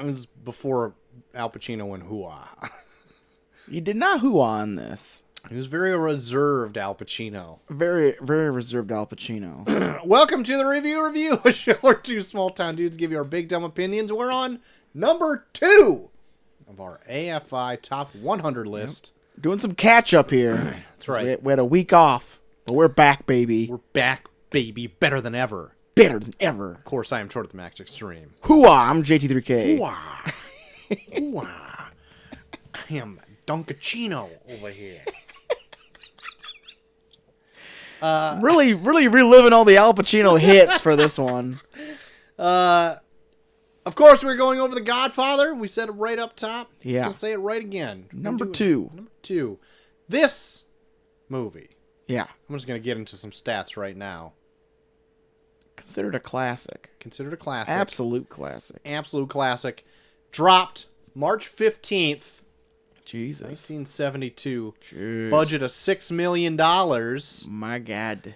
It was before Al Pacino went hoo-ah. He did not hoo-ah on this. He was very reserved, Al Pacino. Very, very reserved Al Pacino. Welcome to the Review, a show where two small-town dudes give you our big dumb opinions. We're on number 2 of our AFI Top 100 list. Yep. Doing some catch-up here. That's right. We had a week off, but we're back, baby. We're back, baby. Better than ever. Better than ever. Of course, I am Toward the Max Extreme. Hoo-ah, I'm JT3K. Hoo-ah. Hoo-ah. I am Dunkachino over here. Really reliving all the Al Pacino hits for this one. Of course, we're going over The Godfather. We said it right up top. Yeah. I'll say it right again. Number 2. Number 2. This movie. Yeah. I'm just going to get into some stats right now. Considered a classic. Considered a classic. Absolute classic. Absolute classic. Dropped March 15th. Jesus. 1972. Jeez. Budget of $6 million. My God.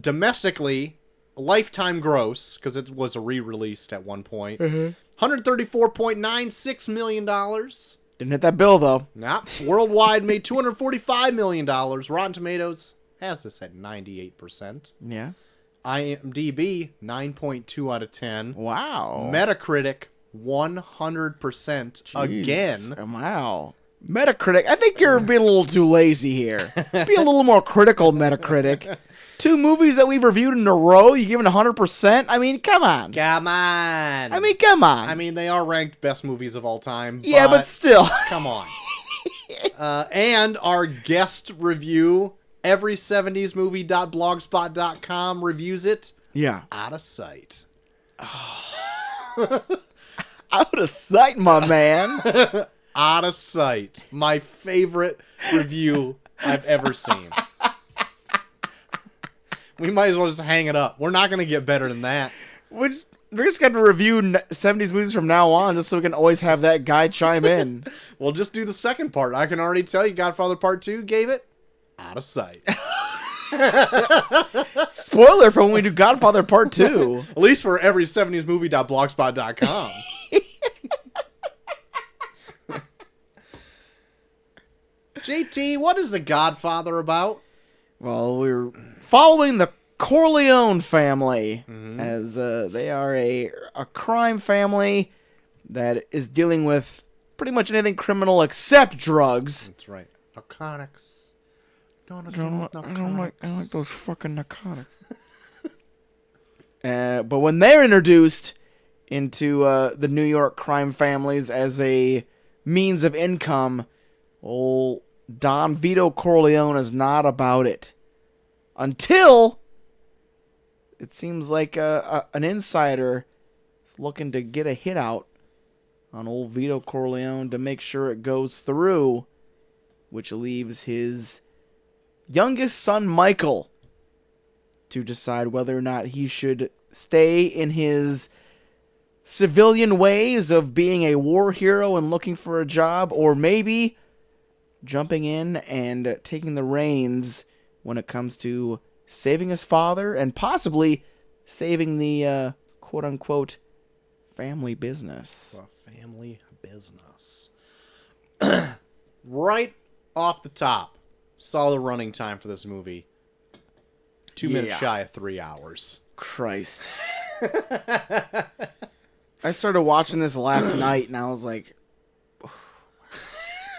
Domestically, lifetime gross, because it was a re-released at one point, $134.96 million. Didn't hit that bill, though. Nah. Worldwide made $245 million. Rotten Tomatoes has this at 98%. Yeah. IMDb, 9.2 out of 10. Wow. Metacritic, 100% Jeez. again. Wow. Metacritic. I think you're being a little too lazy here. Be a little more critical, Metacritic. 2 movies that we've reviewed in a row, you giving 100%? I mean, come on. Come on. I mean, come on. I mean, they are ranked best movies of all time. Yeah, but still. Come on. And our guest review, every70smovie.blogspot.com reviews it. Yeah. Out of sight. Out of sight, my man. Out of sight. My favorite review I've ever seen. We might as well just hang it up. We're not going to get better than that. We're just going to review 70s movies from now on just so we can always have that guy chime in. We'll just do the second part. I can already tell you Godfather Part 2 gave it out of sight. Spoiler for when we do Godfather Part 2. At least for every 70smovie.blogspot.com. JT, what is The Godfather about? Well, we're following the Corleone family as they are a crime family that is dealing with pretty much anything criminal except drugs. That's right. Narcotics. I don't like those fucking narcotics. But when they're introduced into the New York crime families as a means of income, old Don Vito Corleone is not about it. Until it seems like an insider is looking to get a hit out on old Vito Corleone to make sure it goes through, which leaves his youngest son, Michael, to decide whether or not he should stay in his civilian ways of being a war hero and looking for a job, or maybe jumping in and taking the reins when it comes to saving his father and possibly saving the quote-unquote family business. Family business. Right off the top, saw the running time for this movie. 2 minutes shy of 3 hours. Christ. I started watching this last night and I was like...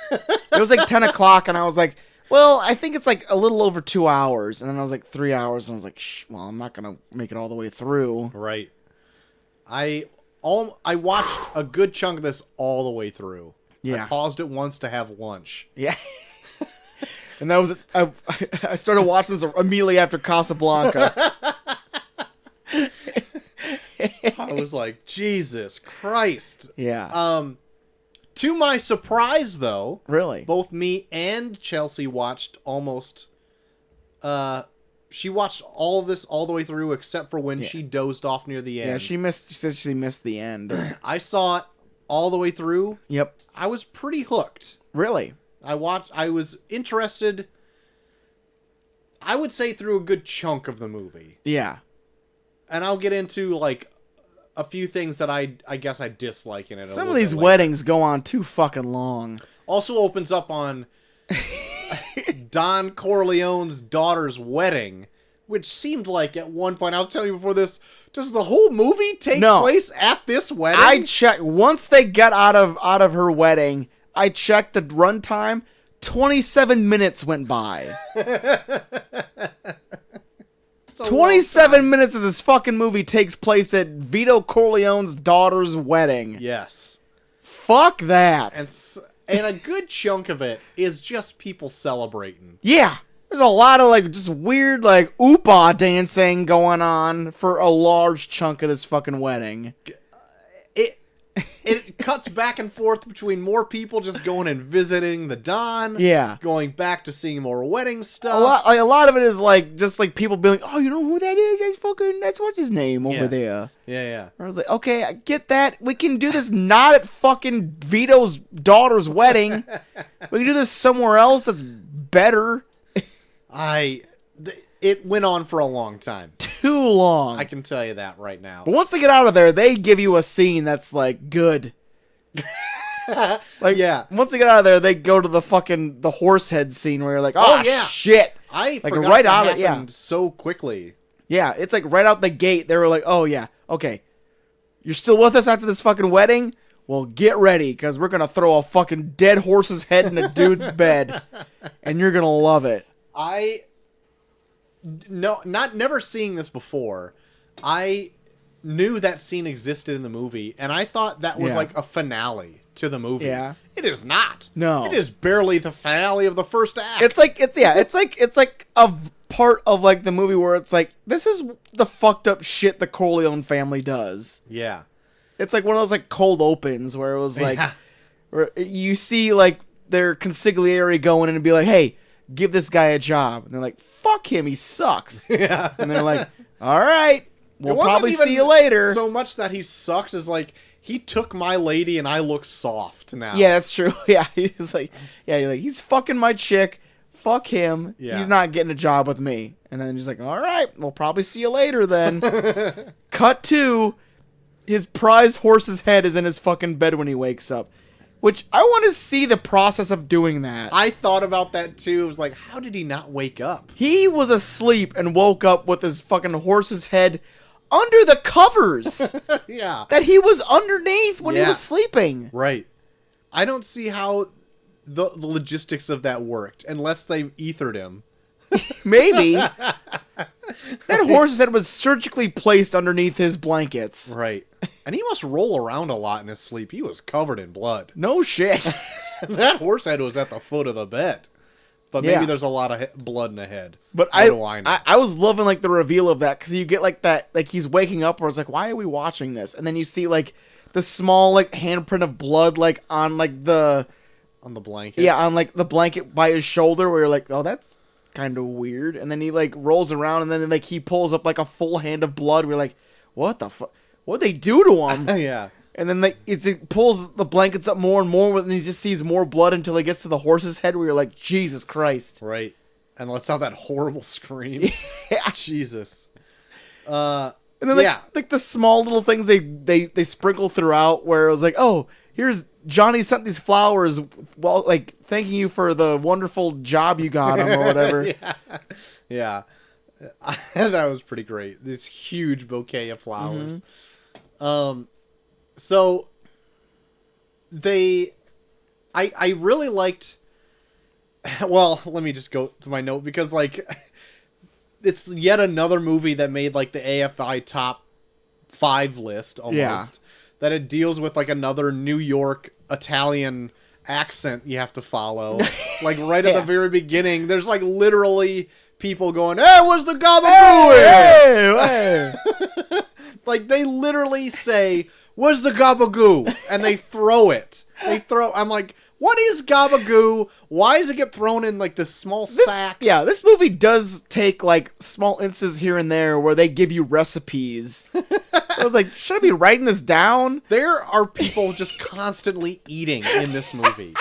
It was like 10 o'clock and I was like, well, I think it's like a little over 2 hours. And then I was like 3 hours and I was like, well, I'm not going to make it all the way through. Right. I watched a good chunk of this all the way through. Yeah. I paused it once to have lunch. Yeah. And that was I started watching this immediately after Casablanca. I was like, Jesus Christ. Yeah. To my surprise, though, Really? both me and Chelsea watched almost. She watched all of this all the way through, except for when she dozed off near the end. Yeah, she said she missed the end. I saw it all the way through. Yep. I was pretty hooked. Really? I was interested, I would say, through a good chunk of the movie. Yeah. And I'll get into, like, a few things that I guess I dislike in it. Some of these weddings go on too fucking long. Also opens up on Don Corleone's daughter's wedding, which seemed like at one point, I was telling you before this, does the whole movie take place at this wedding? I checked. Once they got out of her wedding, I checked the runtime. 27 minutes went by. 27 minutes of this fucking movie takes place at Vito Corleone's daughter's wedding. Yes. Fuck that. And a good chunk of it is just people celebrating. Yeah. There's a lot of, like, just weird, like, oopa dancing going on for a large chunk of this fucking wedding. It cuts back and forth between more people just going and visiting the Don. Yeah. Going back to seeing more wedding stuff. A lot of it is, like, just, like, people being like, oh, you know who that is? That's what's his name over there. Yeah. I was like, okay, I get that. We can do this not at fucking Vito's daughter's wedding. We can do this somewhere else that's better. It went on for a long time. Too long. I can tell you that right now. But once they get out of there, they give you a scene that's, like, good. Like, yeah. Once they get out of there, they go to the horse head scene where you're like, oh yeah, shit. I like forgot right that out happened so quickly. Yeah, it's like right out the gate. They were like, oh yeah, okay. You're still with us after this fucking wedding? Well, get ready, because we're going to throw a fucking dead horse's head in a dude's bed, and you're going to love it. Never seeing this before, I knew that scene existed in the movie, and I thought that was like a finale to the movie. Yeah. It is not. No. It is barely the finale of the first act. It's like a part of like the movie where it's like, this is the fucked up shit the Corleone family does. Yeah. It's like one of those like cold opens where it was like, where you see like their consigliere going in and be like, hey, give this guy a job. And they're like, fuck him, he sucks. Yeah. And they're like, all right, we'll probably see you later. So much that he sucks is like, he took my lady and I look soft now. Yeah, that's true. Yeah, he's like, he's fucking my chick. Fuck him. Yeah. He's not getting a job with me. And then he's like, all right, we'll probably see you later then. Cut to his prized horse's head is in his fucking bed when he wakes up. Which, I want to see the process of doing that. I thought about that too. It was like, how did he not wake up? He was asleep and woke up with his fucking horse's head under the covers. Yeah. That he was underneath when he was sleeping. Right. I don't see how the logistics of that worked, unless they ethered him. Maybe. That horse's head was surgically placed underneath his blankets. Right. And he must roll around a lot in his sleep. He was covered in blood. No shit. That horse head was at the foot of the bed. But maybe there's a lot of blood in the head. But I was loving like the reveal of that, because you get like that, like he's waking up where it's like, why are we watching this? And then you see like the small like handprint of blood like on like the... On the blanket? Yeah, on like the blanket by his shoulder, where you're like, oh, that's kind of weird. And then he like rolls around and then like he pulls up like a full hand of blood. We're like, what the fuck? What'd they do to him? Yeah. And then like it pulls the blankets up more and more, and he just sees more blood until he gets to the horse's head, where you're like, Jesus Christ. Right. And let's have that horrible scream. Yeah. Jesus. And then like the small little things they sprinkle throughout, where it was like, oh, here's Johnny sent these flowers, well, like thanking you for the wonderful job you got him or whatever. Yeah. That was pretty great. This huge bouquet of flowers. Mm-hmm. So I really liked, well, let me just go to my note, because like it's yet another movie that made like the AFI top 5 list almost. Yeah. That it deals with like another New York Italian accent you have to follow. Like right at the very beginning, there's like literally people going, "Hey, what's the gabagoo?" Hey. Like they literally say, "Where's the gabagoo?" And they throw it. I'm like, what is gabagoo? Why does it get thrown in like this small sack? Yeah, this movie does take like small instances here and there where they give you recipes. I was like, should I be writing this down? There are people just constantly eating in this movie.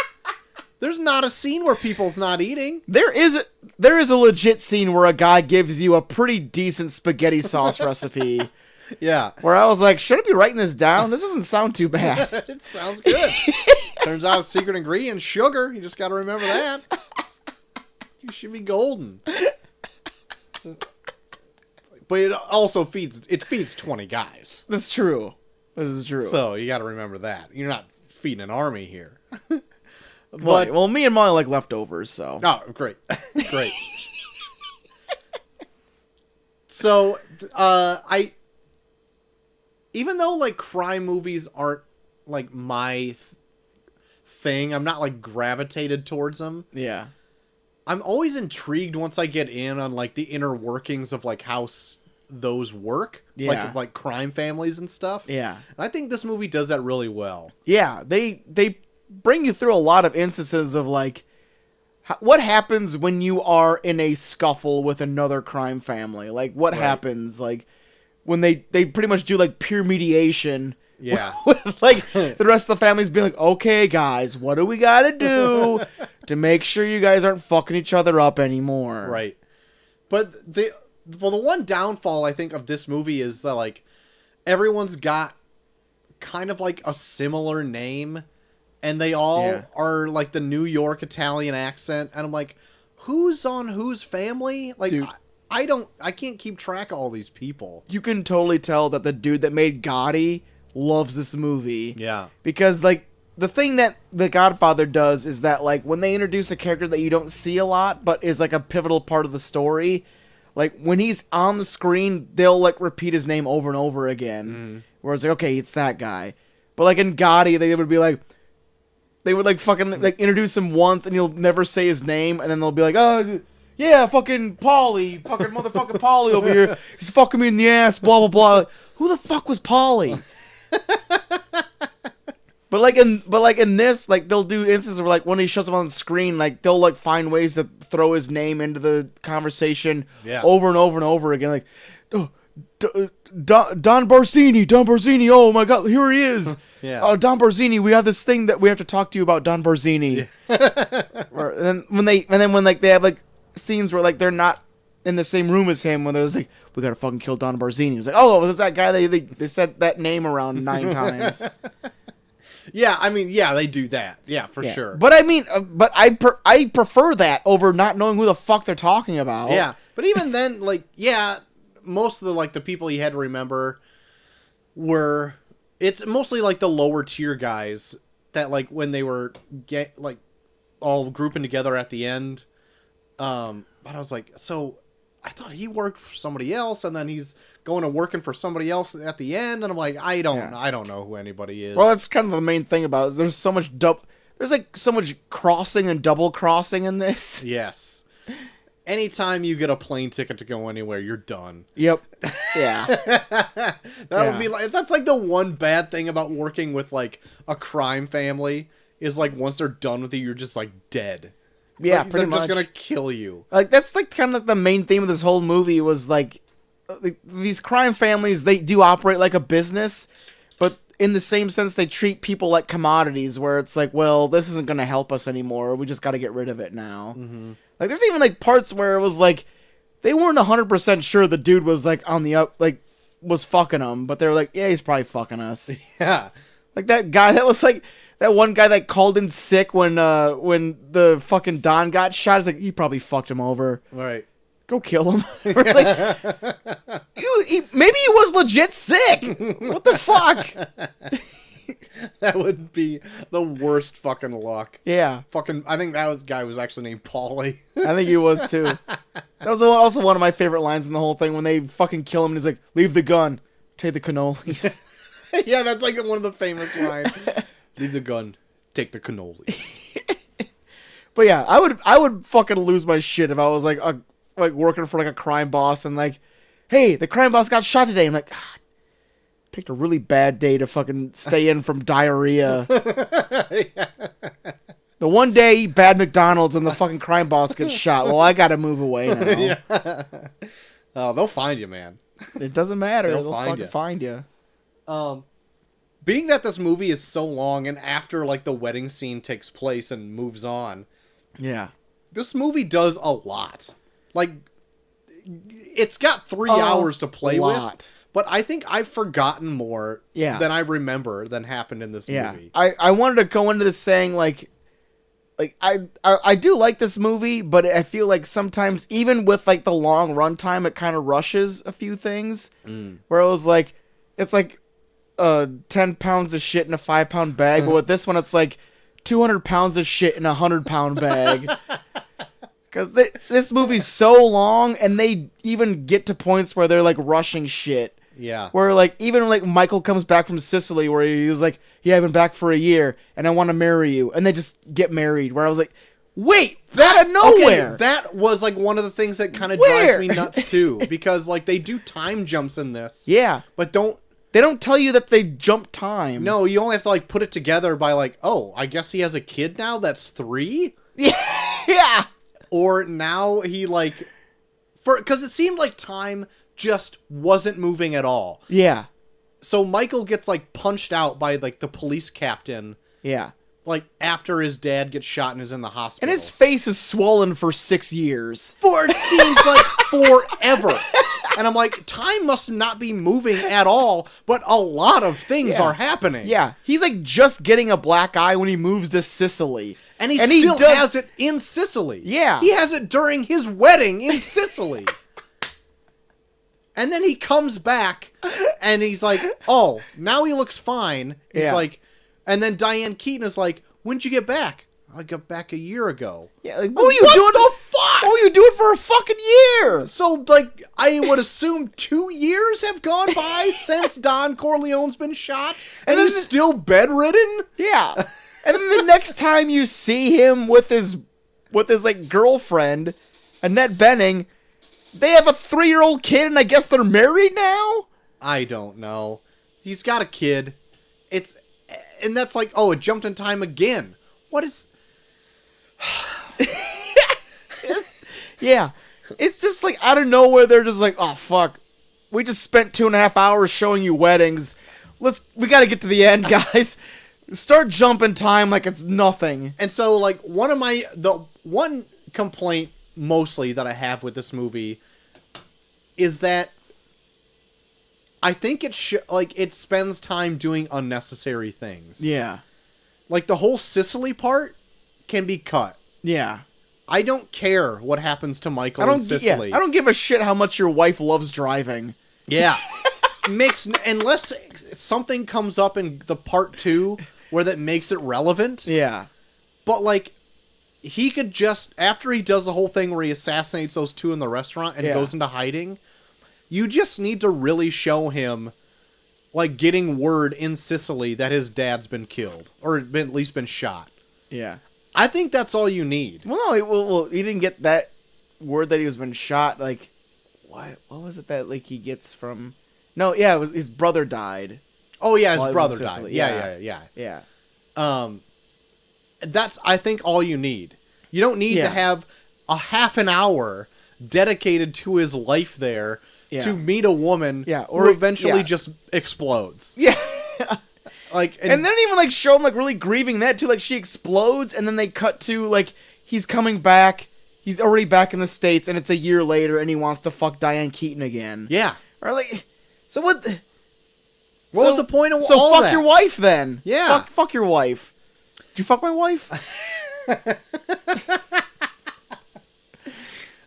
There's not a scene where people's not eating. There is a legit scene where a guy gives you a pretty decent spaghetti sauce recipe. Yeah. Where I was like, should I be writing this down? This doesn't sound too bad. It sounds good. Turns out secret ingredient, sugar. You just got to remember that. You should be golden. But it also feeds 20 guys. That's true. This is true. So you got to remember that. You're not feeding an army here. Well, me and Molly like leftovers, so. Oh, great. Great. So, even though, like, crime movies aren't, like, my thing, I'm not, like, gravitated towards them. Yeah. I'm always intrigued once I get in on, like, the inner workings of, like, how those work. Yeah. Like crime families and stuff. Yeah. And I think this movie does that really well. Yeah, they bring you through a lot of instances of, like, what happens when you are in a scuffle with another crime family? Like, what happens, like, when they pretty much do, like, peer mediation. Yeah. With, like, the rest of the families being like, okay, guys, what do we gotta do to make sure you guys aren't fucking each other up anymore? Right. But the one downfall, I think, of this movie is that, like, everyone's got kind of, like, a similar name. And they all are, like, the New York Italian accent. And I'm like, who's on whose family? Like, dude, I can't keep track of all these people. You can totally tell that the dude that made Gotti loves this movie. Yeah. Because, like, the thing that The Godfather does is that, like, when they introduce a character that you don't see a lot, but is, like, a pivotal part of the story, like, when he's on the screen, they'll, like, repeat his name over and over again. Where it's like, okay, it's that guy. But, like, in Gotti, they would be like, they would, like, fucking, like, introduce him once, and he'll never say his name, and then they'll be like, oh, yeah, fucking Paulie, fucking motherfucking Paulie over here. He's fucking me in the ass, blah, blah, blah. Like, who the fuck was Paulie? But in this, like, they'll do instances where, like, when he shows up on the screen, like, they'll, like, find ways to throw his name into the conversation over and over and over again. Like, oh, Don Barzini, oh my god, here he is. Oh, Don Barzini, we have this thing that we have to talk to you about, Don Barzini. And then when they have, like, scenes where, like, they're not in the same room as him, when they're like, we gotta fucking kill Don Barzini. It's like, oh, was this that guy they said that name around 9 times. Yeah, I mean, yeah, they do that. Yeah, for sure. But I mean, I prefer that over not knowing who the fuck they're talking about. Yeah, but even then, like, yeah, most of the, like, the people you had to remember were, it's mostly, like, the lower tier guys that, like, when they were all grouping together at the end, but I was like, so I thought he worked for somebody else, and then he's going to working for somebody else at the end, and I'm like, I don't know who anybody is. Well, that's kind of the main thing about it. There's so much there's, like, so much crossing and double crossing in this. Yes. Anytime you get a plane ticket to go anywhere, you're done. Yep. Yeah. Would be like, that's, like, the one bad thing about working with, like, a crime family is, like, once they're done with you, you're just, like, dead. Yeah, like, pretty much. They're just gonna kill you. Like, that's, like, kind of the main theme of this whole movie was, like, these crime families, they do operate like a business, but in the same sense, they treat people like commodities, where it's like, well, this isn't going to help us anymore. We just got to get rid of it now. Mm-hmm. Like, there's even, like, parts where it was like, they weren't 100% sure the dude was, like, on the up, like, was fucking them, but they were like, yeah, he's probably fucking us. Yeah. Like, that guy, that was, like, that one guy that called in sick when the fucking Don got shot. Is like, he probably fucked him over. Right. Go kill him. Like, maybe he was legit sick. What the fuck? That would be the worst fucking luck. Yeah. I think that guy was actually named Paulie. I think he was too. That was also one of my favorite lines in the whole thing, when they fucking kill him and he's like, leave the gun, take the cannolis. Yeah, that's like one of the famous lines. Leave the gun, take the cannolis. But yeah, I would fucking lose my shit if I was like working for, like, a crime boss and, like, hey, the crime boss got shot today. I'm like, God, picked a really bad day to fucking stay in from diarrhea. Yeah. The one day I eat bad McDonald's and the fucking crime boss gets shot. Well, I gotta move away now. Yeah. Oh, they'll find you, man. It doesn't matter. They'll fucking find you. Being that this movie is so long, and after, like, the wedding scene takes place and moves on, yeah, this movie does a lot. Like, it's got 3 hours to play with, But I think I've forgotten more Yeah. than I remember than happened in this Yeah. movie. I wanted to go into this saying, like I do like this movie, but I feel like sometimes, even with, like, the long runtime, it kind of rushes a few things. Where it was like, it's like 10 pounds of shit in a 5-pound bag, but with this one, it's like 200 pounds of shit in a 100-pound bag. Because this movie's so long, and they even get to points where they're, like, rushing shit. Yeah. Where, like, even, like, Michael comes back from Sicily, where he was like, yeah, I've been back for a year, and I want to marry you. And they just get married, where I was like, wait, out of nowhere! Okay, that was, like, one of the things that kind of drives me nuts, too. Because, like, they do time jumps in this. Yeah. But they don't tell you that they jump time. No, you only have to, like, put it together by, like, oh, I guess he has a kid now that's 3? Yeah. Or now he, like... Because it seemed like time just wasn't moving at all. Yeah. So Michael gets, like, punched out by, like, the police captain. Yeah. Like, after his dad gets shot and is in the hospital. And his face is swollen for 6 years. It seems like forever. And I'm like, time must not be moving at all, but a lot of things are happening. Yeah. He's, like, just getting a black eye when he moves to Sicily. And he still has it in Sicily. Yeah. He has it during his wedding in Sicily. And then he comes back, and he's like, oh, now he looks fine. He's like, and then Diane Keaton is like, when'd you get back? I got back a year ago. Yeah, like, what are you doing? The fuck? What were you doing for a fucking year? So, like, I would assume 2 years have gone by since Don Corleone's been shot, and he's still bedridden? Yeah. And then the next time you see him with his like, girlfriend, Annette Bening, they have a 3-year-old kid, and I guess they're married now? I don't know. He's got a kid. And that's like, oh, it jumped in time again. What is... Yeah. It's just like, out of nowhere, they're just like, oh, fuck. We just spent 2.5 hours showing you weddings. We gotta get to the end, guys. Start jumping time like it's nothing. And so, like, the one complaint mostly that I have with this movie is that I think it spends time doing unnecessary things. Yeah. Like, the whole Sicily part can be cut. Yeah. I don't care what happens to Michael in Sicily. I don't give a shit how much your wife loves driving. Yeah. Unless something comes up in the part 2 where that makes it relevant. Yeah. But, like, he could just, after he does the whole thing where he assassinates those 2 in the restaurant and goes into hiding, you just need to really show him, like, getting word in Sicily that his dad's been killed. Or at least been shot. Yeah. I think that's all you need. Well, no, he didn't get that word that he was been shot. Like, what was it that, like, he gets from... No, yeah, it was his brother died. Oh, yeah, his brother died. Yeah. That's, I think, all you need. You don't need to have a half an hour dedicated to his life there to meet a woman who eventually just explodes. Yeah. Like, and then even, like, show him, like, really grieving that, too. Like, she explodes, and then they cut to, like, he's coming back. He's already back in the States, and it's a year later, and he wants to fuck Diane Keaton again. Yeah. Or, like, so what... What was the point of all that? So fuck your wife, then. Yeah. Fuck your wife. Did you fuck my wife?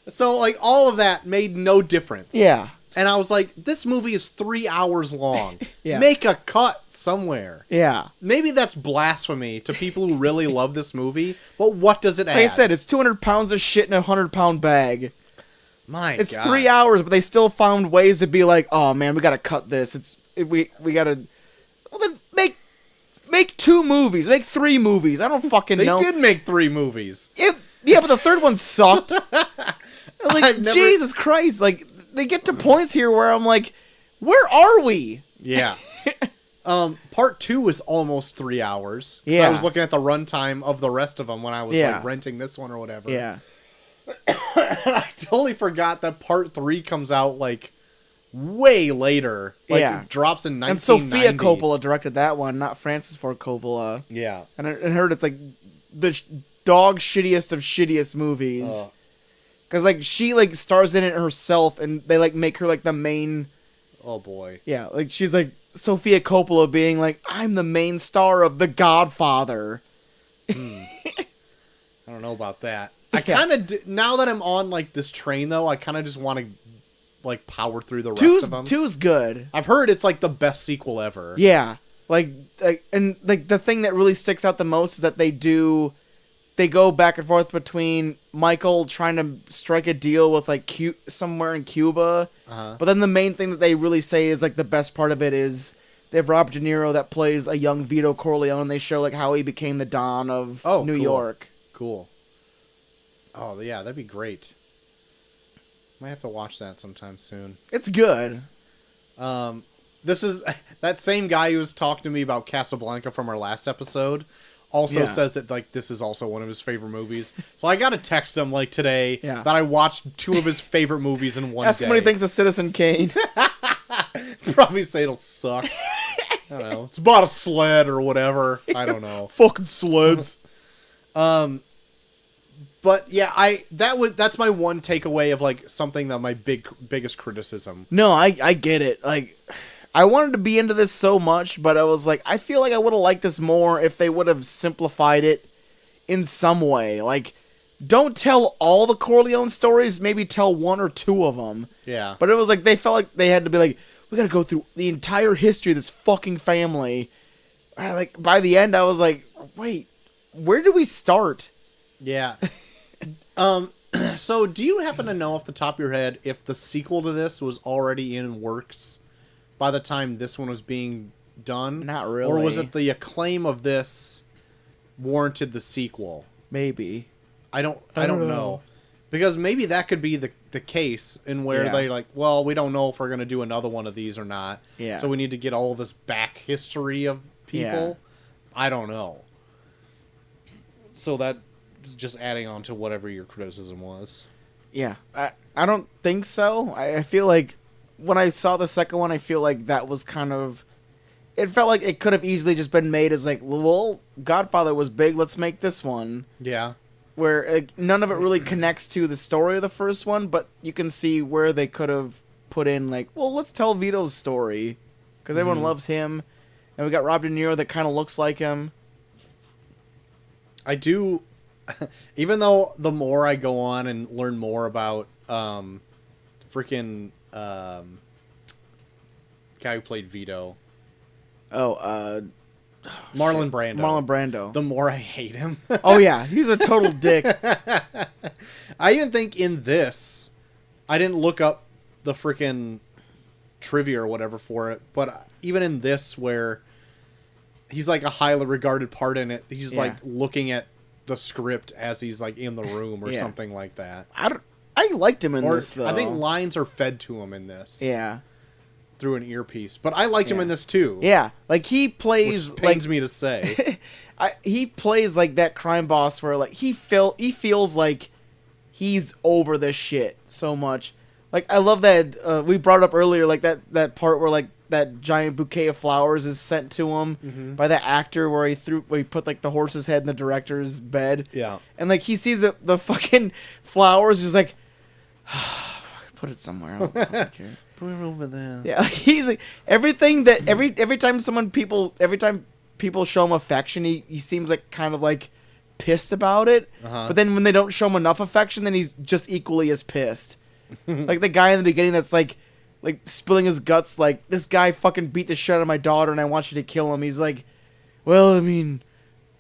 So, like, all of that made no difference. Yeah. And I was like, this movie is 3 hours long. Yeah. Make a cut somewhere. Yeah. Maybe that's blasphemy to people who really love this movie, but what does it add? Like I said, it's 200 pounds of shit in a 100-pound bag. It's God. 3 hours, but they still found ways to be like, oh, man, we gotta cut this. We gotta... Well, then make 2 movies. Make 3 movies. I don't fucking know. They did make 3 movies. Yeah, but the third one sucked. Like, Jesus Christ. Like, they get to points here where I'm like, where are we? Yeah. Part 2 was almost 3 hours. Yeah. I was looking at the runtime of the rest of them when I was like renting this one or whatever. Yeah. I totally forgot that part 3 comes out like way later. Like, it drops in 1990. And Sofia Coppola directed that one, not Francis Ford Coppola. Yeah. And I heard it's like the dog shittiest of shittiest movies. Because, like, she, like, stars in it herself, and they, like, make her, like, the main Oh boy. Yeah, like she's like Sofia Coppola being like, I'm the main star of The Godfather. I don't know about that. I Yeah. kind of now that I'm on like this train though, I kind of just want to like power through the rest of them. Two's good. I've heard it's like the best sequel ever. Yeah, and the thing that really sticks out the most is that they go back and forth between Michael trying to strike a deal with like somewhere in Cuba, but then the main thing that they really say is like the best part of it is they have Robert De Niro that plays a young Vito Corleone. And they show like how he became the Don of New York. Cool. Oh yeah, that'd be great. Might have to watch that sometime soon. It's good. This is that same guy who was talking to me about Casablanca from our last episode. Also says that like this is also one of his favorite movies. So I got to text him like today that I watched 2 of his favorite movies in one day. Ask him what he thinks of Citizen Kane. Probably say it'll suck. I don't know. It's about a sled or whatever. I don't know. Fucking sleds. But yeah, that's my one takeaway of like something that my biggest criticism. No, I get it. Like, I wanted to be into this so much, but I was like, I feel like I would have liked this more if they would have simplified it in some way. Like, don't tell all the Corleone stories, maybe tell 1 or 2 of them. Yeah. But it was like, they felt like they had to be like, we gotta go through the entire history of this fucking family. And like, by the end, I was like, wait, where do we start? Yeah. So do you happen to know off the top of your head if the sequel to this was already in works by the time this one was being done? Not really. Or was it the acclaim of this warranted the sequel? Maybe. I don't know. Because maybe that could be the case in where they're like, well, we don't know if we're going to do another one of these or not. Yeah. So we need to get all this back history of people. Yeah. I don't know. So that just adding on to whatever your criticism was. Yeah. I don't think so. I feel like when I saw the second one, I feel like that was kind of... It felt like it could have easily just been made as like, well, Godfather was big, let's make this one. Yeah. Where none of it really connects to the story of the first one, but you can see where they could have put in like, well, let's tell Vito's story. Because everyone loves him. And we got Rob De Niro that kind of looks like him. I do... Even though the more I go on and learn more about freaking guy who played Vito. Marlon Brando. Marlon Brando. The more I hate him. Oh yeah, he's a total dick. I even think in this, I didn't look up the freaking trivia or whatever for it, but even in this where he's like a highly regarded part in it, he's like looking at the script as he's like in the room or something like that. I liked him in this though. I think lines are fed to him in this. Yeah. Through an earpiece, but I liked him in this too. Yeah, like he plays. Which pains me to say. He plays like that crime boss where like he feels like he's over this shit so much. Like I love that we brought up earlier, like that part where like that giant bouquet of flowers is sent to him by that actor where he put like the horse's head in the director's bed. Yeah, and like he sees the fucking flowers, just like put it somewhere. I don't fucking care. Put it over there. Yeah, he's like everything that every time people show him affection, he seems like kind of like pissed about it. But then when they don't show him enough affection, then he's just equally as pissed. Like the guy in the beginning that's like spilling his guts, like this guy fucking beat the shit out of my daughter and I want you to kill him. He's like, well, I mean,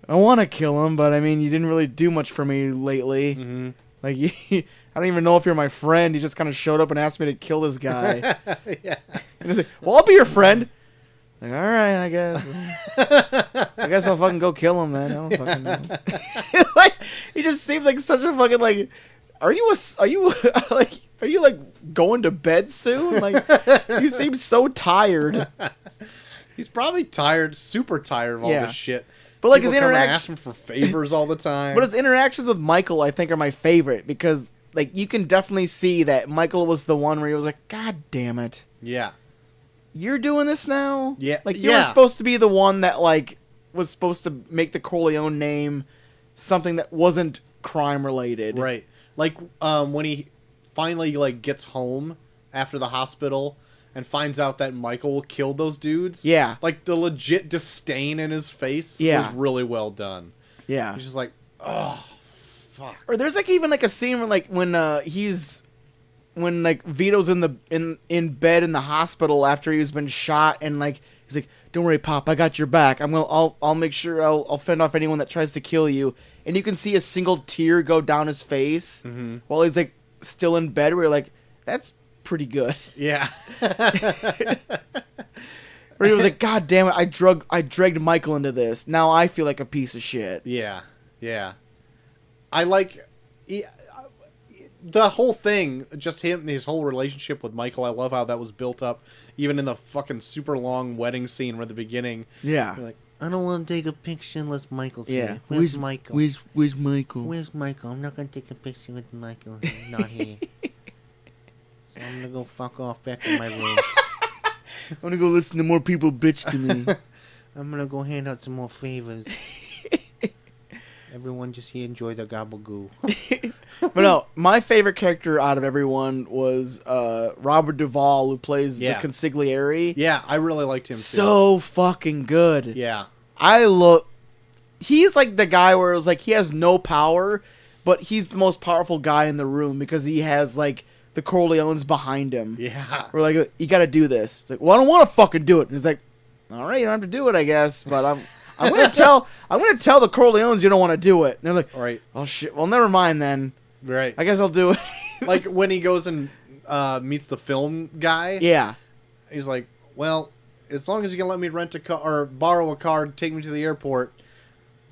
I want to kill him, but I mean, you didn't really do much for me lately. Like I don't even know if you're my friend. You just kind of showed up and asked me to kill this guy. Yeah. And he's like, well, I'll be your friend. Like, all right, I guess. I guess I'll fucking go kill him then. I don't fucking know. Like, he just seems like such a fucking like. Are you like going to bed soon? Like, you seem so tired. He's probably tired, super tired of all this shit. But like People his interaction, ask him for favors all the time. But his interactions with Michael, I think, are my favorite because like you can definitely see that Michael was the one where he was like, God damn it. Yeah. You're doing this now? Yeah. Like you were supposed to be the one that like was supposed to make the Corleone name something that wasn't crime related. Right. Like when he finally like gets home after the hospital and finds out that Michael killed those dudes. Yeah. Like, the legit disdain in his face was really well done. Yeah. He's just like, oh, fuck. Or there's like even like a scene where like when like Vito's in bed in the hospital after he's been shot, and like he's like, "Don't worry, Pop, I got your back. I'll make sure I'll fend off anyone that tries to kill you." And you can see a single tear go down his face while he's like still in bed. Where you're like, that's pretty good. Yeah. Where he was like, "God damn it, I dragged Michael into this. Now I feel like a piece of shit." Yeah. Yeah. I like the whole thing, just his whole relationship with Michael. I love how that was built up, even in the fucking super long wedding scene where at the beginning. Yeah. You're like, I don't want to take a picture unless Michael's here. Where's Michael? Where's Michael? Where's Michael? I'm not going to take a picture with Michael. He's not here. So I'm going to go fuck off back in my room. I'm going to go listen to more people bitch to me. I'm going to go hand out some more favors. Everyone just here enjoy the gabagoo. But no, my favorite character out of everyone was Robert Duvall, who plays the consigliere. Yeah, I really liked him too. So fucking good. Yeah. He's like the guy where it was like he has no power, but he's the most powerful guy in the room because he has like the Corleones behind him. Yeah. We're like, you got to do this. It's like, well, I don't want to fucking do it. And he's like, all right, you don't have to do it, I guess, but I'm gonna tell the Corleones you don't want to do it. And they're like, right. Oh shit. Well, never mind then. Right. I guess I'll do it. Like when he goes and meets the film guy. Yeah. He's like, well, as long as you can let me rent a car or borrow a car to take me to the airport.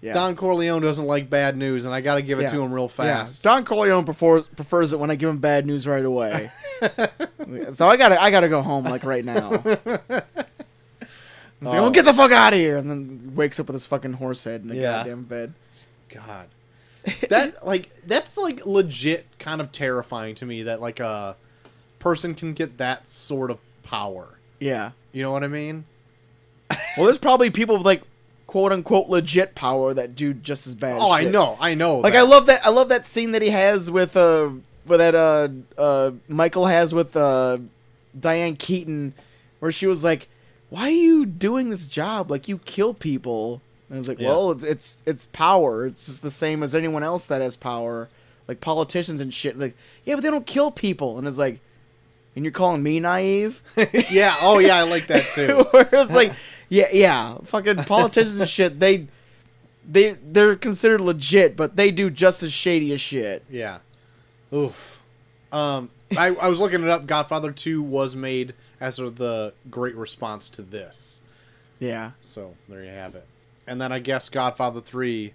Yeah. Don Corleone doesn't like bad news, and I got to give it to him real fast. Yeah. Don Corleone prefers it when I give him bad news right away. So I gotta go home like right now. He's like, "Oh, get the fuck out of here!" And then wakes up with his fucking horse head in the goddamn bed. God, that's like legit kind of terrifying to me that like a person can get that sort of power. Yeah, you know what I mean? Well, there's probably people with like quote unquote legit power that do just as bad. Oh, shit. I know. Like that. I love that scene that he has with Michael has with Diane Keaton, where she was like, "Why are you doing this job? Like, you kill people." And I was like, "Well, it's power. It's just the same as anyone else that has power, like politicians and shit." Like, yeah, but they don't kill people. And it's like, and you're calling me naive? Yeah. Oh, yeah. I like that too. Where it's like, yeah, fucking politicians and shit. They're considered legit, but they do just as shady as shit. Yeah. Oof. I was looking it up. Godfather 2 was made as sort of the great response to this. Yeah. So there you have it. And then I guess Godfather 3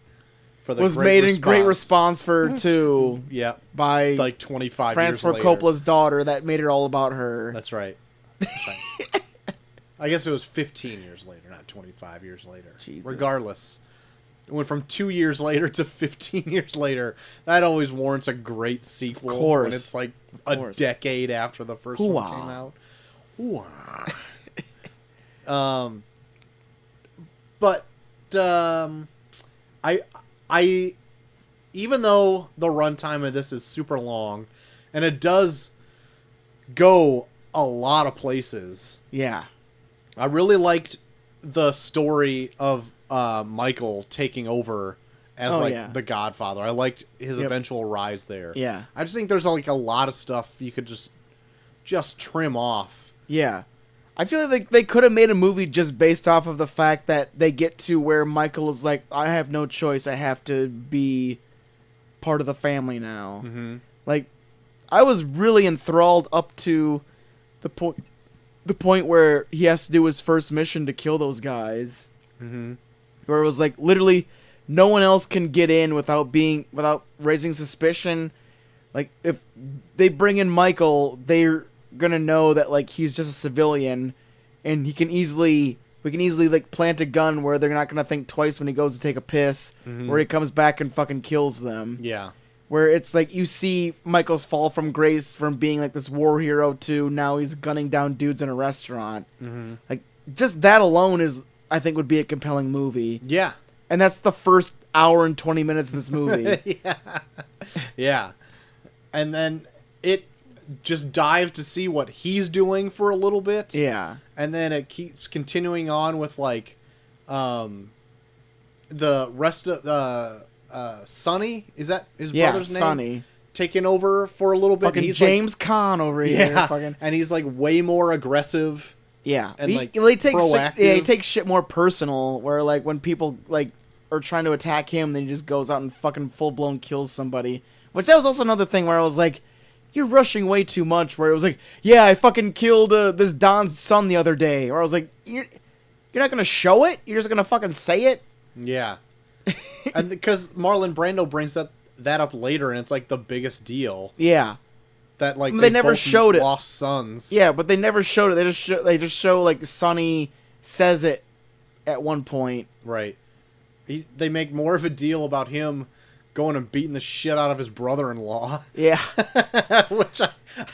was made in great response for 2. Yeah. By like 25 Francis years later. Ford Coppola's daughter that made it all about her. That's right. I guess it was 15 years later, not 25 years later. Jesus. Regardless. It went from 2 years later to 15 years later. That always warrants a great sequel. Of course. When it's like a decade after the first one came out. But I even though the runtime of this is super long, and it does go a lot of places. Yeah. I really liked the story of Michael taking over as the Godfather. I liked his eventual rise there. Yeah. I just think there's like a lot of stuff you could just trim off. Yeah. I feel like they could have made a movie just based off of the fact that they get to where Michael is like, I have no choice. I have to be part of the family now. Mm-hmm. Like, I was really enthralled up to the point where he has to do his first mission to kill those guys. Mm-hmm. Where it was like literally no one else can get in without raising suspicion. Like if they bring in Michael, they're gonna know that like he's just a civilian, and we can easily like plant a gun where they're not gonna think twice when he goes to take a piss, where he comes back and fucking kills them. Yeah. Where it's like you see Michael's fall from grace from being like this war hero to now he's gunning down dudes in a restaurant. Mm-hmm. Like just that alone I think would be a compelling movie. Yeah. And that's the first hour and 20 minutes of this movie. Yeah. And then just dive to see what he's doing for a little bit. Yeah. And then it keeps continuing on with like the rest of Sonny, is that his brother's name? Sonny. Taking over for a little bit. Fucking He's James Caan over here. Yeah, Fucking. and he's like way more aggressive. Yeah, and like he takes proactive. shit, he takes shit more personal. Where like when people like are trying to attack him, then he just goes out and fucking full blown kills somebody. Which that was also another thing where I was like, you're rushing way too much. Where it was like, yeah, I fucking killed this Don's son the other day. Where I was like, you're not gonna show it. You're just gonna fucking say it. Yeah, and because Marlon Brando brings that up later, and it's like the biggest deal. Yeah. That like they never both showed it. Lost sons. Yeah, but they never showed it. They just show like Sonny says it at one point. Right. They make more of a deal about him going and beating the shit out of his brother-in-law. Yeah. Which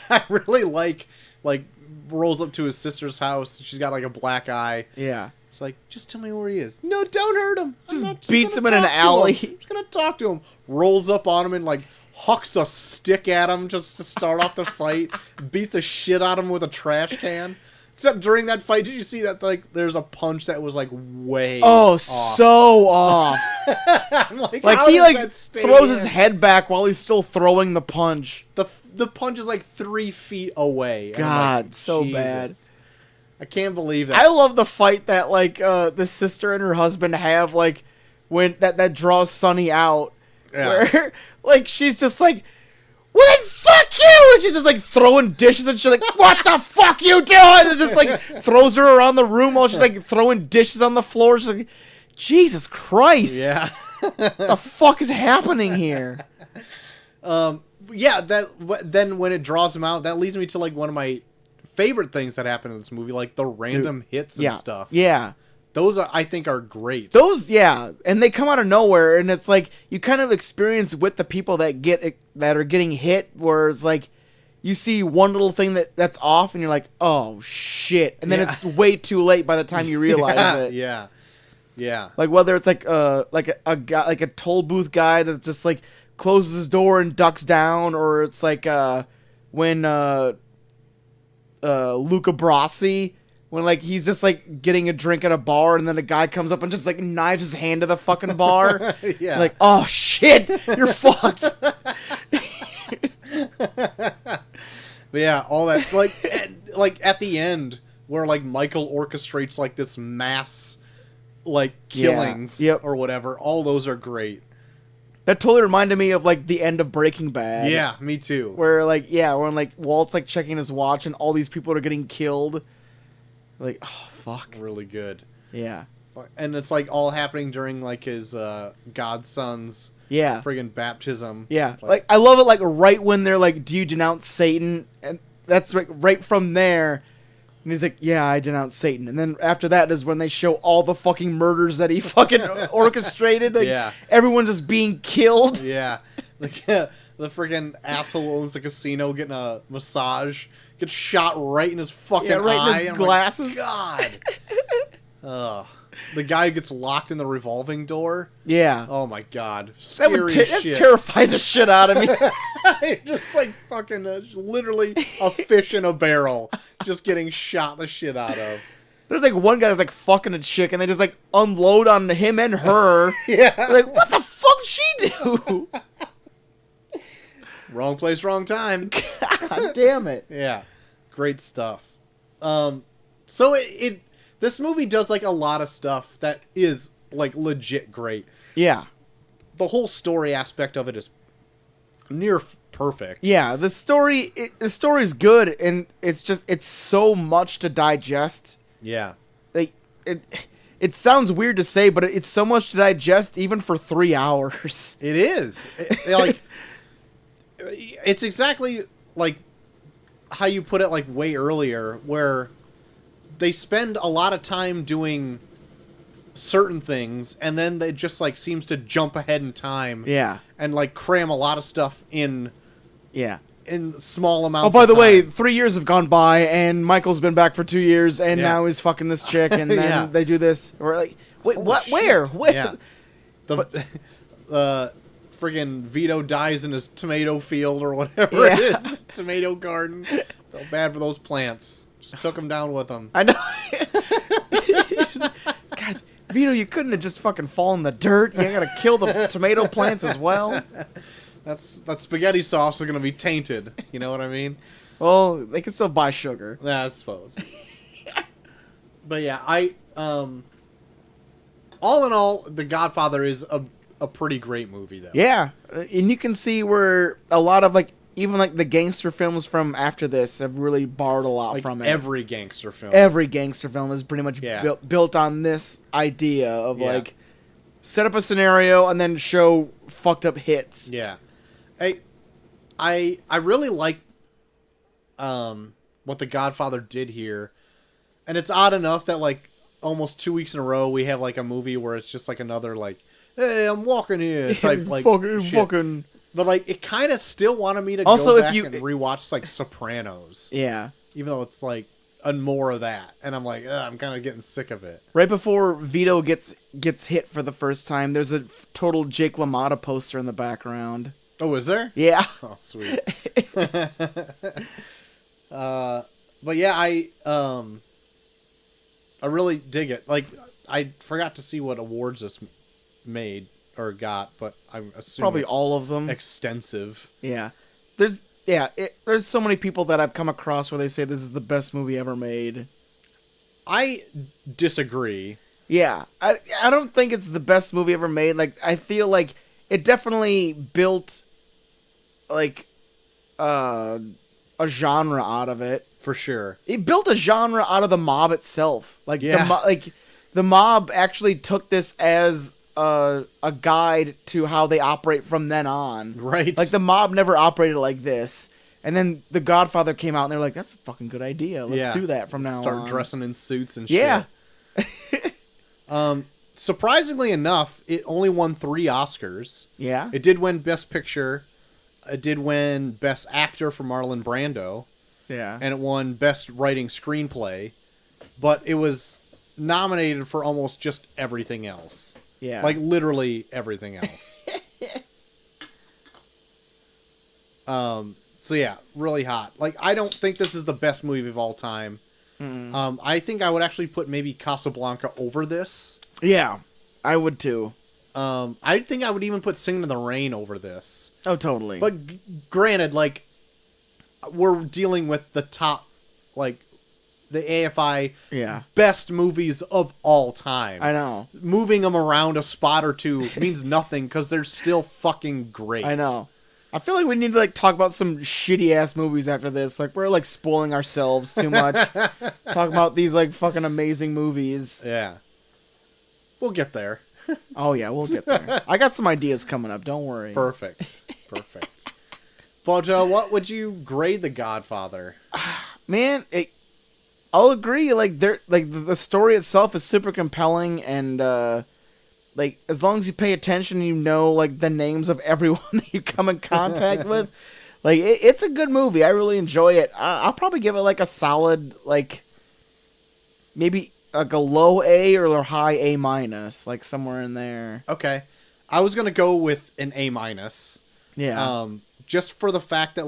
I really like. Like rolls up to his sister's house. She's got like a black eye. Yeah. It's like, just tell me where he is. No, don't hurt him. Just beats him in an alley. I'm just gonna talk to him. Rolls up on him and like hucks a stick at him just to start off the fight. Beats the shit out of him with a trash can. Except during that fight, did you see that like there's a punch that was like way off. So off. I'm like he like throws his head back while he's still throwing the punch. The punch is like 3 feet away. God, like, so Jesus. bad. I can't believe that. I love the fight that like the sister and her husband have like when that draws Sonny out. Yeah. Where like she's just like, well then fuck you, and she's just like throwing dishes and she's like, what the fuck you doing? And just like throws her around the room while she's like throwing dishes on the floor. She's like, Jesus Christ. Yeah. The fuck is happening here? Yeah, then when it draws him out, that leads me to like one of my favorite things that happen in this movie, like the random hits and stuff. Yeah. Those I think are great. And they come out of nowhere, and it's like you kind of experience with the people that are getting hit, where it's like you see one little thing that's off, and you're like, oh shit, and then it's way too late by the time you realize it. Yeah. Like whether it's like a guy, like a toll booth guy that just like closes his door and ducks down, or it's like when Luca Brasi. When, like, he's just, like, getting a drink at a bar, and then a guy comes up and just, like, knives his hand to the fucking bar. Yeah. Like, oh, shit, you're fucked. But yeah, all that, like, at the end, where, like, Michael orchestrates, like, this mass, like, killings or whatever, all those are great. That totally reminded me of, like, the end of Breaking Bad. Yeah, me too. Where, like, when, like, Walt's, like, checking his watch, and all these people are getting killed. Like, oh, fuck. Really good. Yeah. And it's, like, all happening during, like, his godson's friggin' baptism. Yeah. Like, I love it, like, right when they're like, do you denounce Satan? And that's, like, right from there. And he's like, yeah, I denounce Satan. And then after that is when they show all the fucking murders that he fucking orchestrated. Like, everyone's just being killed. Yeah. Like, the friggin' asshole owns a casino getting a massage. Gets shot right in his fucking eye. In his glasses. Like, God. The guy gets locked in the revolving door. Yeah. Oh my God. Scary shit. That terrifies the shit out of me. Just like fucking literally a fish in a barrel. Just getting shot the shit out of. There's like one guy that's like fucking a chick, and they just like unload on him and her. Yeah. Like, what the fuck did she do? Wrong place, wrong time. God damn it. Yeah. Great stuff. So this movie does like a lot of stuff that is like legit great. Yeah. The whole story aspect of it is near perfect. Yeah, the story's good, and it's so much to digest. Yeah. Like it sounds weird to say, but it's so much to digest even for 3 hours. It is. Like it's exactly like how you put it like way earlier, where they spend a lot of time doing certain things and then it just like seems to jump ahead in time. Yeah. And like cram a lot of stuff in. Yeah. In small amounts. Oh, by the way, 3 years have gone by and Michael's been back for 2 years and now he's fucking this chick and then they do this. We're like, wait, what? Shit. Where? Yeah. friggin' Vito dies in his tomato field or whatever it is. Tomato garden. Felt bad for those plants. Just took them down with them. I know. God, Vito, you couldn't have just fucking fallen in the dirt. You gotta kill the tomato plants as well. That spaghetti sauce is gonna be tainted. You know what I mean? Well, they can still buy sugar. Yeah, I suppose. But yeah, all in all, The Godfather is a pretty great movie, though. Yeah, and you can see where a lot of even the gangster films from after this have really borrowed a lot from it. Every gangster film. Every gangster film is pretty much built on this idea of set up a scenario and then show fucked up hits. Yeah, I really like what The Godfather did here, and it's odd enough that almost 2 weeks in a row we have a movie where it's just another hey, I'm walking here type fucking. But it kind of still wanted me to also, go back and rewatch Sopranos. Yeah. Even though it's and more of that, and I'm I'm kind of getting sick of it. Right before Vito gets hit for the first time, there's a total Jake LaMotta poster in the background. Oh, is there? Yeah. Oh, sweet. But yeah, I really dig it. I forgot to see what awards this made or got, but I'm assuming probably all of them. Extensive. Yeah. There's so many people that I've come across where they say this is the best movie ever made. I disagree. Yeah. I don't think it's the best movie ever made. I feel like it definitely built a genre out of it. For sure. It built a genre out of the mob itself. The mob actually took this as a guide to how they operate from then on. Right. The mob never operated like this. And then The Godfather came out and they were like, that's a fucking good idea. Let's do that from now on. Start dressing in suits and shit. Yeah. Surprisingly enough, it only won 3 Oscars. Yeah. It did win Best Picture. It did win Best Actor for Marlon Brando. Yeah. And it won Best Writing Screenplay. But it was nominated for almost just everything else. Yeah. Literally everything else. So yeah, really hot. I don't think this is the best movie of all time. Mm. I think I would actually put maybe Casablanca over this. Yeah, I would too. I think I would even put Singing in the Rain over this. Oh, totally. But granted, we're dealing with the top, the AFI best movies of all time. I know. Moving them around a spot or two means nothing because they're still fucking great. I know. I feel like we need to talk about some shitty ass movies after this. We're spoiling ourselves too much. Talk about these fucking amazing movies. Yeah. We'll get there. Oh yeah, we'll get there. I got some ideas coming up. Don't worry. Perfect. But what would you grade The Godfather? Man, I'll agree. The story itself is super compelling, and as long as you pay attention, you know the names of everyone that you come in contact with. It's a good movie. I really enjoy it. I'll probably give it a solid maybe a low A or a high A minus, somewhere in there. Okay, I was gonna go with an A minus. Yeah. Just for the fact that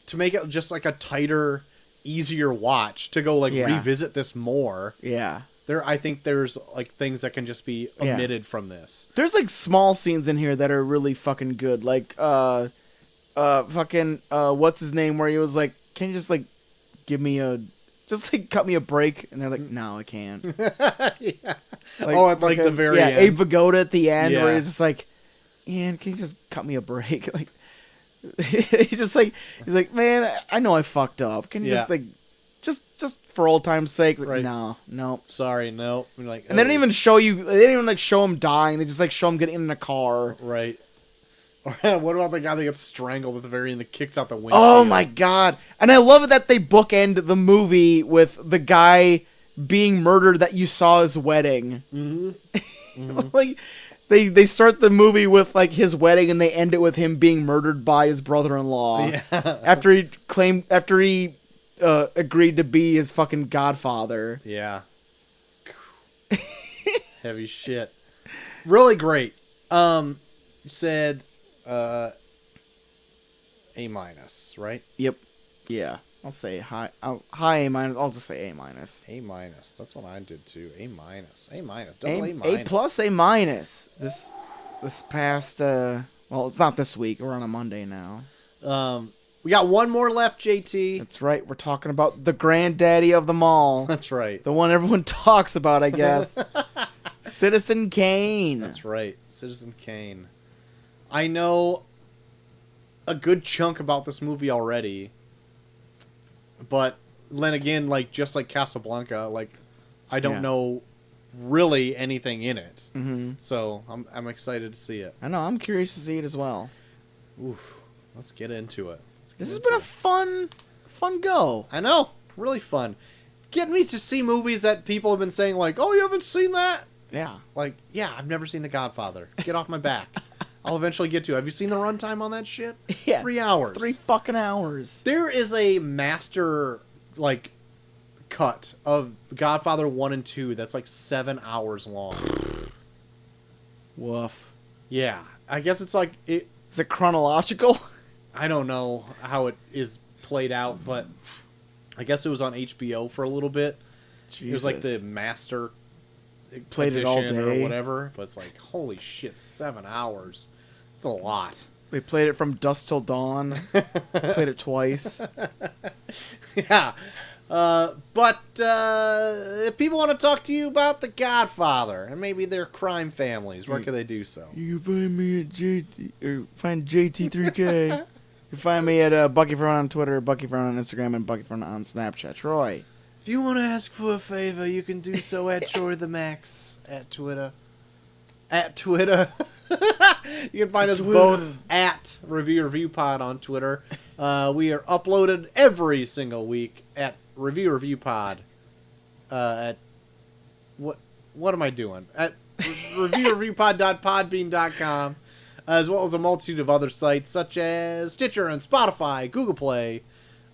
to make it just a tighter, easier watch to go revisit this more. Yeah. I think there's things that can just be omitted from this. There's small scenes in here that are really fucking good. What's his name? Where he was can you just give me cut me a break? And they're no, I can't. Yeah. At the very end. Abe Vigoda at the end where he's just Ian, can you just cut me a break? He's man, I know I fucked up. Can you just for old time's sake, right. No. Sorry, no. And they didn't even show you. They didn't even show him dying. They just show him getting in a car. Right. Or what about the guy that gets strangled at the very end that kicks out the window? Oh my god! And I love it that they bookend the movie with the guy being murdered that you saw his wedding. Mm-hmm. Mm-hmm. They start the movie with his wedding and they end it with him being murdered by his brother-in-law. Yeah. After he agreed to be his fucking godfather. Yeah. Heavy shit. Really great. You said A-, right? Yep. Yeah. I'll say high. High A minus. I'll just say A minus. A-. That's what I did too. A-. Double A-. A plus A minus. This past. Well, it's not this week. We're on a Monday now. We got one more left, JT. That's right. We're talking about the granddaddy of them all. That's right. The one everyone talks about, I guess. Citizen Kane. That's right. Citizen Kane. I know a good chunk about this movie already. But then again, like just like Casablanca, like I don't know really anything in it. Mm-hmm. So I'm excited to see it. I know. I'm curious to see it as well. Oof. Let's get into it. This has been a fun go. I know. Really fun. Getting me to see movies that people have been saying like, oh, you haven't seen that? Yeah. Like, yeah, I've never seen The Godfather. Get off my back. I'll eventually get to. Have you seen the runtime on that shit? Yeah. 3 hours. 3 fucking hours. There is a master, like, cut of Godfather 1 and 2 that's like 7 hours long. Woof. Yeah. I guess it's like... Is it chronological? I don't know how it is played out, but I guess it was on HBO for a little bit. Jesus. It was like the master played it all edition day or whatever, but it's like, holy shit, 7 hours. It's a lot. They played it from dusk till dawn. Played it twice. Yeah. But if people want to talk to you about The Godfather and maybe their crime families, where can they do so? You can find me at find JT3K. You can find me at Bucky Frown on Twitter, Bucky Frown on Instagram, and Bucky Frown on Snapchat. Troy. If you want to ask for a favor, you can do so at Troy the Max at Twitter. At Twitter. You can find us both at Review Pod on Twitter. We are uploaded every single week at Review Pod. At what am I doing? At reviewpod.podbean.com, as well as a multitude of other sites such as Stitcher and Spotify, Google Play,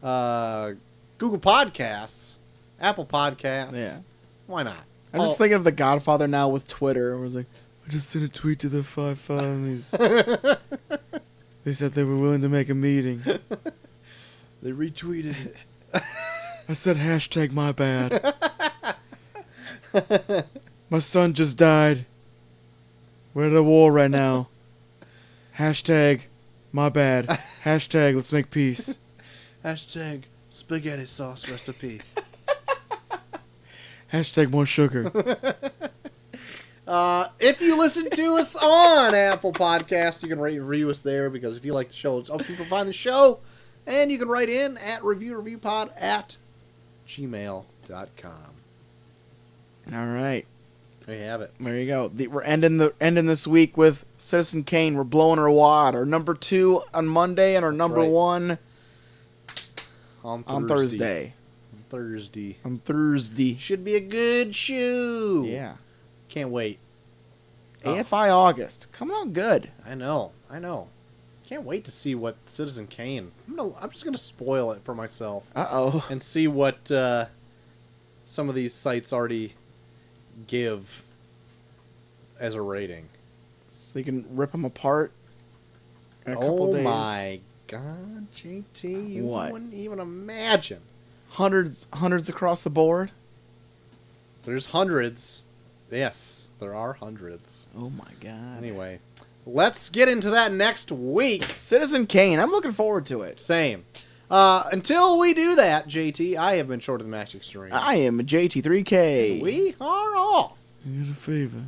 Google Podcasts, Apple Podcasts. Yeah. Why not? I'm just thinking of The Godfather now with Twitter. I was like, I just sent a tweet to the 5 families. They said they were willing to make a meeting. They retweeted it. I said hashtag my bad. My son just died. We're at a war right now. Hashtag my bad. Hashtag let's make peace. Hashtag spaghetti sauce recipe. Hashtag more sugar. If you listen to us on Apple Podcasts, you can rate and review us there, because if you like the show, it's help people find the show. And you can write in at reviewpod@gmail.com. All right. There you have it. There you go. We're ending this week with Citizen Kane. We're blowing our wad. Our number 2 on Monday and our number 1 on Thursday. On Thursday. Should be a good show. Yeah. Can't wait. AFI August. Coming on good. I know. Can't wait to see what Citizen Kane... I'm just going to spoil it for myself. Uh-oh. And see what some of these sites already give as a rating. So you can rip them apart in a couple days. Oh my god, JT. You What? wouldn't even imagine. Hundreds across the board? There's hundreds. Yes, there are hundreds. Oh my god. Anyway, let's get into that next week. Citizen Kane. I'm looking forward to it. Same. Until we do that, JT, I have been Short of the Match Extreme. I am a JT3K. We are off. I got a favor.